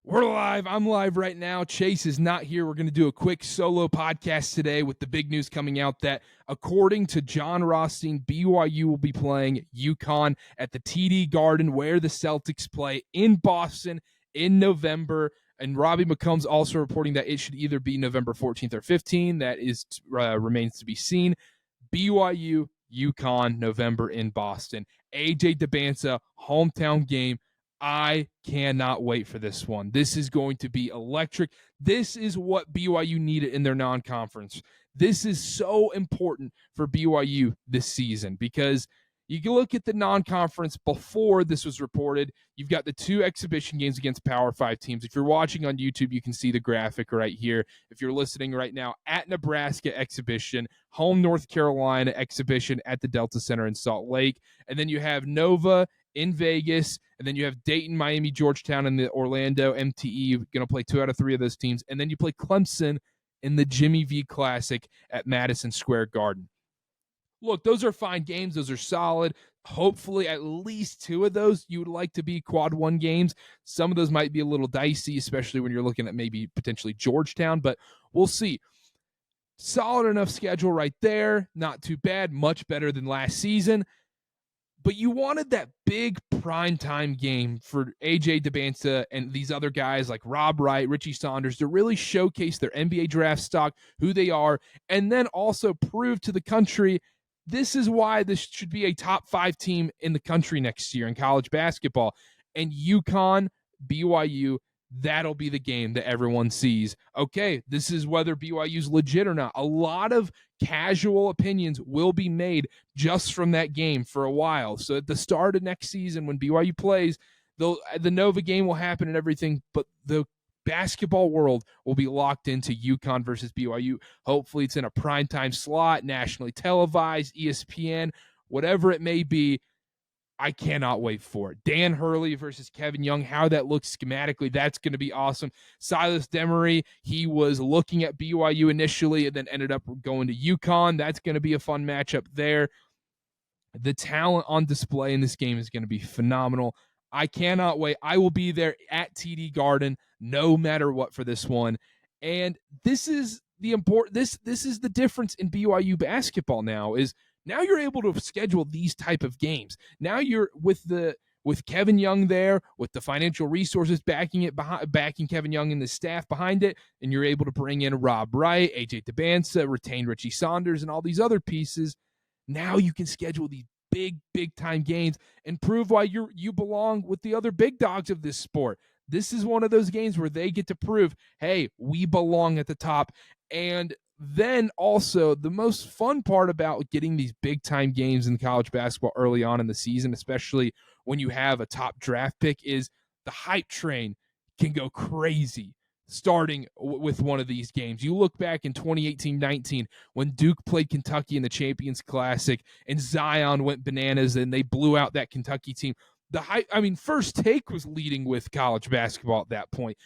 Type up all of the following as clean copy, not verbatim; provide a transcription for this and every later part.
We're live. I'm live right now. Chase is not here. We're going to do a quick solo podcast today with the big news coming out that, according to John Rothstein, BYU will be playing UConn at the TD Garden where the Celtics play in Boston in November. And Robbie McComb's also reporting that it should either be November 14th or 15th. That is remains to be seen. BYU, UConn, November in Boston. AJ DeBanza, hometown game. I cannot wait for this one. This is going to be electric. This is what BYU needed in their non-conference. This is so important for BYU this season because you can look at the non-conference before this was reported. You've got the two exhibition games against Power 5 teams. If you're watching on YouTube, you can see the graphic right here. If you're listening right now, at Nebraska exhibition, home North Carolina exhibition at the Delta Center in Salt Lake. And then you have Nova in Vegas, and then you have Dayton, Miami, Georgetown, and the Orlando MTE. Going to play 2 out of 3 of those teams. And then you play Clemson in the Jimmy V Classic at Madison Square Garden. Look, those are fine games. Those are solid. Hopefully, at least 2 of those you would like to be quad 1 games. Some of those might be a little dicey, especially when you're looking at maybe potentially Georgetown, but we'll see. Solid enough schedule right there. Not too bad. Much better than last season. But you wanted that big primetime game for AJ DeBanza and these other guys like Rob Wright, Richie Saunders to really showcase their NBA draft stock, who they are, and then also prove to the country this is why this should be a top 5 team in the country next year in college basketball. And UConn, BYU, that'll be the game that everyone sees. Okay, this is whether BYU's legit or not. A lot of casual opinions will be made just from that game for a while. So at the start of next season when BYU plays, the Nova game will happen and everything, but the basketball world will be locked into UConn versus BYU. Hopefully it's in a primetime slot, nationally televised, ESPN, whatever it may be. I cannot wait for it. Dan Hurley versus Kevin Young, how that looks schematically, that's going to be awesome. Silas Demery, he was looking at BYU initially and then ended up going to UConn. That's going to be a fun matchup there. The talent on display in this game is going to be phenomenal. I cannot wait. I will be there at TD Garden no matter what for this one. And this is the this is the difference in BYU basketball now is now you're able to schedule these type of games. Now you're with Kevin Young there, with the financial resources backing Kevin Young and the staff behind it, and you're able to bring in Rob Wright, AJ DeBanza, retain Richie Saunders, and all these other pieces. Now you can schedule these big time games and prove why you belong with the other big dogs of this sport. This is one of those games where they get to prove, hey, we belong at the top. And then also the most fun part about getting these big-time games in college basketball early on in the season, especially when you have a top draft pick, is the hype train can go crazy starting with one of these games. You look back in 2018-19 when Duke played Kentucky in the Champions Classic and Zion went bananas and they blew out that Kentucky team. The hype, First Take was leading with college basketball at that point.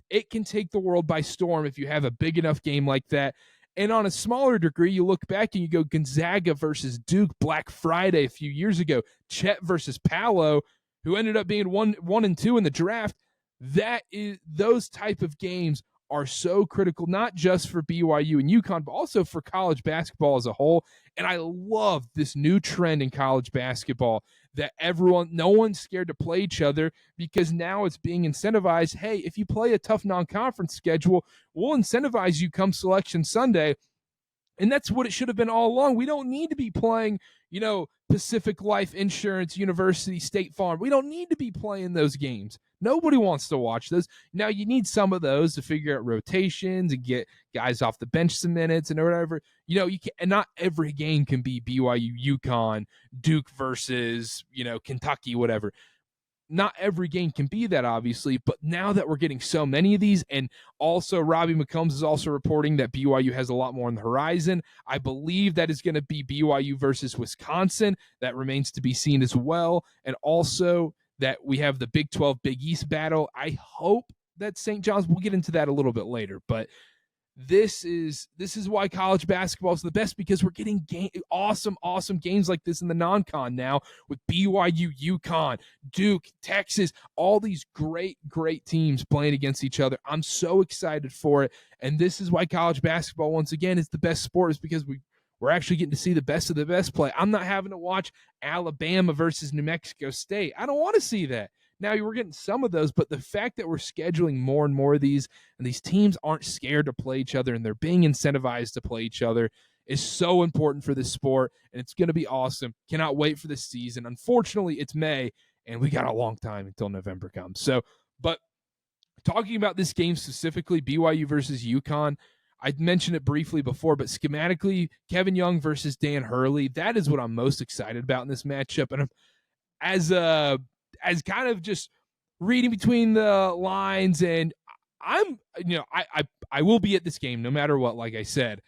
It can take the world by storm if you have a big enough game like that. And on a smaller degree, you look back and you go Gonzaga versus Duke Black Friday a few years ago, Chet versus Paolo, who ended up being 1 and 2 in the draft. Those type of games are so critical, not just for BYU and UConn, but also for college basketball as a whole. And I love this new trend in college basketball that no one's scared to play each other because now it's being incentivized. Hey, if you play a tough non-conference schedule, we'll incentivize you come Selection Sunday. And that's what it should have been all along. We don't need to be playing, Pacific Life Insurance, University, State Farm. We don't need to be playing those games. Nobody wants to watch those. Now, you need some of those to figure out rotations and get guys off the bench some minutes and whatever. And not every game can be BYU, UConn, Duke versus, Kentucky, whatever. Not every game can be that, obviously, but now that we're getting so many of these, and also Robbie McCombs is also reporting that BYU has a lot more on the horizon. I believe that is going to be BYU versus Wisconsin. That remains to be seen as well. And also that we have the Big 12 Big East battle. I hope that St. John's, we'll get into that a little bit later, but this is why college basketball is the best, because we're getting awesome games like this in the non-con now with BYU, UConn, Duke, Texas, all these great teams playing against each other. I'm so excited for it, and this is why college basketball once again is the best sport, is because we're actually getting to see the best of the best play. I'm not having to watch Alabama versus New Mexico State. I don't want to see that. Now, we're getting some of those, but the fact that we're scheduling more and more of these, and these teams aren't scared to play each other, and they're being incentivized to play each other, is so important for this sport, and it's going to be awesome. Cannot wait for this season. Unfortunately, it's May, and we got a long time until November comes. So, but talking about this game specifically, BYU versus UConn, I mentioned it briefly before, but schematically, Kevin Young versus Dan Hurley, that is what I'm most excited about in this matchup. And as kind of just reading between the lines, and I will be at this game no matter what. Like I said,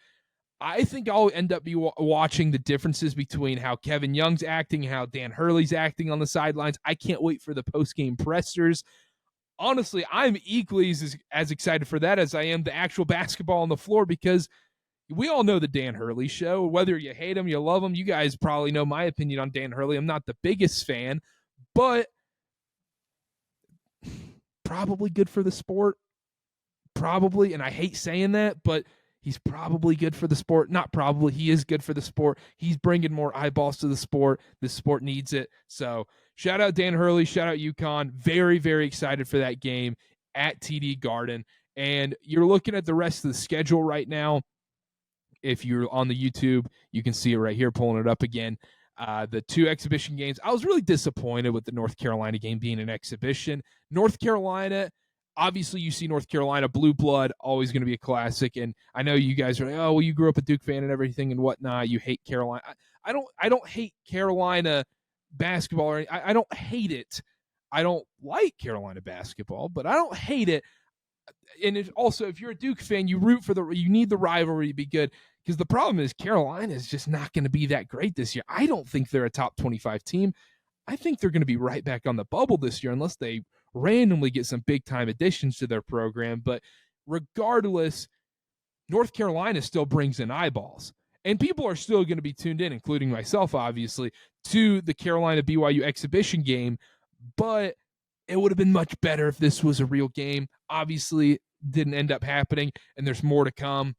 I think I'll end up watching the differences between how Kevin Young's acting, how Dan Hurley's acting on the sidelines. I can't wait for the post-game pressers. Honestly, I'm equally as excited for that as I am the actual basketball on the floor, because we all know the Dan Hurley show. Whether you hate him, you love him, you guys probably know my opinion on Dan Hurley. I'm not the biggest fan, but probably good for the sport. Probably, and I hate saying that, but he's probably good for the sport. Not probably, he is good for the sport. He's bringing more eyeballs to the sport. The sport needs it. So shout out Dan Hurley, shout out UConn. Very, very excited for that game at TD Garden. And you're looking at the rest of the schedule right now. If you're on the YouTube, you can see it right here, pulling it up again. The two exhibition games. I was really disappointed with the North Carolina game being an exhibition. North Carolina, obviously you see North Carolina, blue blood, always going to be a classic. And I know you guys are like, oh, well, you grew up a Duke fan and everything and whatnot. You hate Carolina. I don't hate Carolina basketball. Or I don't hate it. I don't like Carolina basketball, but I don't hate it. And also, if you're a Duke fan, you need the rivalry to be good, because the problem is Carolina is just not going to be that great this year. I don't think they're a top 25 team. I think they're going to be right back on the bubble this year unless they randomly get some big-time additions to their program. But regardless, North Carolina still brings in eyeballs. And people are still going to be tuned in, including myself, obviously, to the Carolina-BYU exhibition game. But it would have been much better if this was a real game. Obviously, didn't end up happening, and there's more to come.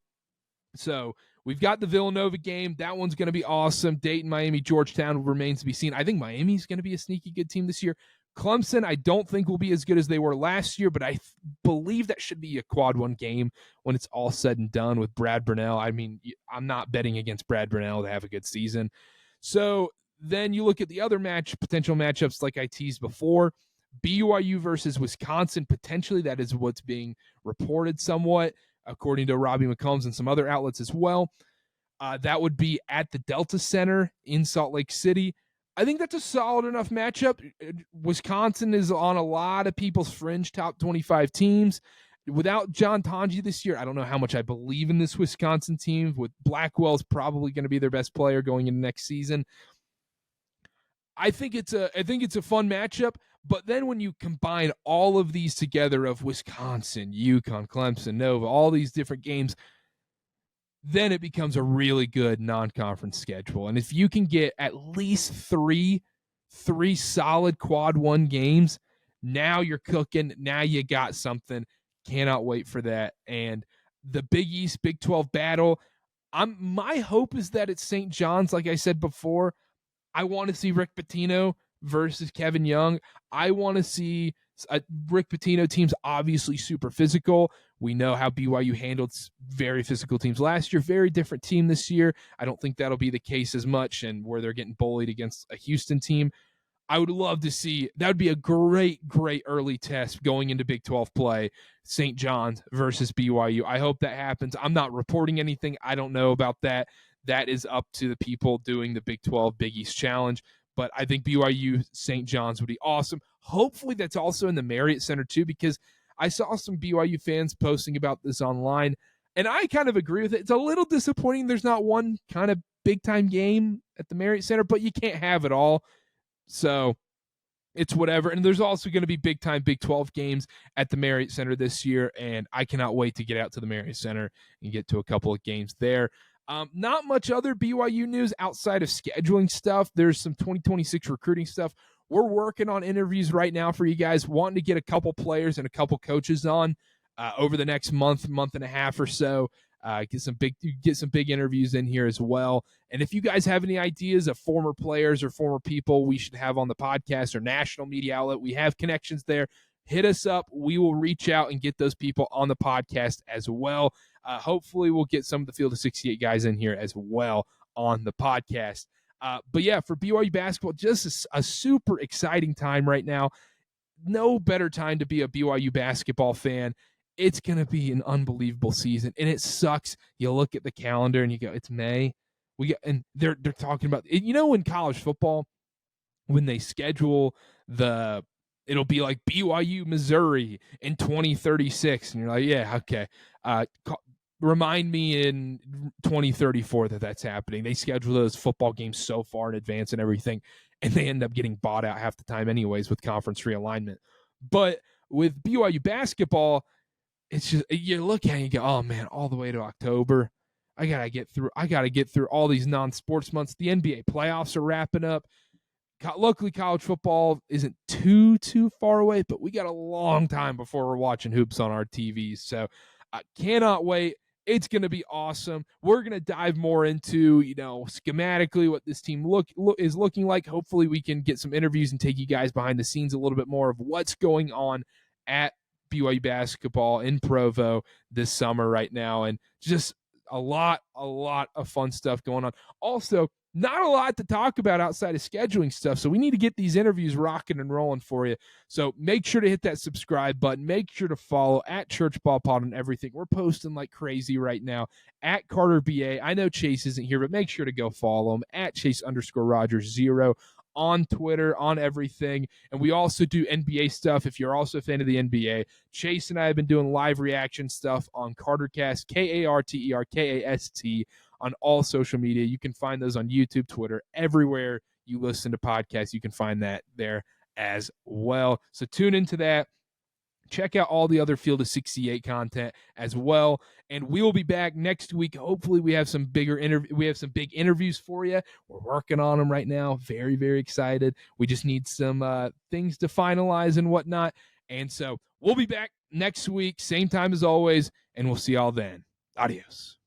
So we've got the Villanova game. That one's going to be awesome. Dayton, Miami, Georgetown remains to be seen. I think Miami's going to be a sneaky good team this year. Clemson, I don't think will be as good as they were last year, but I believe that should be a quad one game when it's all said and done with Brad Burnell. I mean, I'm not betting against Brad Burnell to have a good season. So then you look at the other potential matchups like I teased before. BYU versus Wisconsin, potentially. That is what's being reported somewhat, according to Robbie McCombs and some other outlets as well. That would be at the Delta Center in Salt Lake City. I think that's a solid enough matchup. Wisconsin is on a lot of people's fringe top 25 teams. Without John Tonji this year, I don't know how much I believe in this Wisconsin team. With Blackwell's probably going to be their best player going into next season. I think it's a fun matchup. But then when you combine all of these together of Wisconsin, UConn, Clemson, Nova, all these different games, then it becomes a really good non-conference schedule. And if you can get at least three solid quad one games, now you're cooking. Now you got something. Cannot wait for that. And the Big East, Big 12 battle, my hope is that it's St. John's, like I said before. I want to see Rick Pitino versus Kevin Young. I want to see Rick Pitino teams obviously super physical. We know how BYU handled very physical teams last year. Very different team this year. I don't think that'll be the case as much, and where they're getting bullied against a Houston team. I would love to see, that would be a great early test going into Big 12 play, St. John's versus BYU. I hope that happens. I'm not reporting anything. I don't know about that. That is up to the people doing the Big 12 Big East Challenge. But I think BYU St. John's would be awesome. Hopefully that's also in the Marriott Center too, because I saw some BYU fans posting about this online, and I kind of agree with it. It's a little disappointing there's not one kind of big-time game at the Marriott Center, but you can't have it all. So it's whatever. And there's also going to be big-time Big 12 games at the Marriott Center this year, and I cannot wait to get out to the Marriott Center and get to a couple of games there. Not much other BYU news outside of scheduling stuff. There's some 2026 recruiting stuff. We're working on interviews right now for you guys, wanting to get a couple players and a couple coaches on over the next month and a half or so. Get some big interviews in here as well. And if you guys have any ideas of former players or former people we should have on the podcast or national media outlet, we have connections there. Hit us up. We will reach out and get those people on the podcast as well. Hopefully we'll get some of the Field of 68 guys in here as well on the podcast. But yeah, for BYU basketball, just a super exciting time right now. No better time to be a BYU basketball fan. It's going to be an unbelievable season, and it sucks. You look at the calendar and you go, it's May. And they're talking about, in college football, when they schedule it'll be like BYU Missouri in 2036, and you're like, yeah, okay. Remind me in 2034 that's happening. They schedule those football games so far in advance and everything, and they end up getting bought out half the time anyways with conference realignment. But with BYU basketball, it's just, you look at it and you go, oh man, all the way to October. I gotta get through all these non-sports months. The NBA playoffs are wrapping up. Luckily, college football isn't too far away, but we got a long time before we're watching hoops on our TVs. So I cannot wait. It's going to be awesome. We're going to dive more into, schematically what this team is looking like. Hopefully we can get some interviews and take you guys behind the scenes a little bit more of what's going on at BYU basketball in Provo this summer right now. And just a lot of fun stuff going on. Also, not a lot to talk about outside of scheduling stuff, so we need to get these interviews rocking and rolling for you. So make sure to hit that subscribe button. Make sure to follow at Church Ball Pod on everything. We're posting like crazy right now at Carter BA. I know Chase isn't here, but make sure to go follow him at Chase_Rogers0 on Twitter, on everything. And we also do NBA stuff. If you're also a fan of the NBA, Chase and I have been doing live reaction stuff on CarterCast, KarterCast, on all social media. You can find those on YouTube, Twitter, everywhere you listen to podcasts. You can find that there as well. So tune into that. Check out all the other Field of 68 content as well. And we will be back next week. Hopefully we have some big interviews for you. We're working on them right now. Very, very excited. We just need some things to finalize and whatnot. And so we'll be back next week, same time as always, and we'll see y'all then. Adios.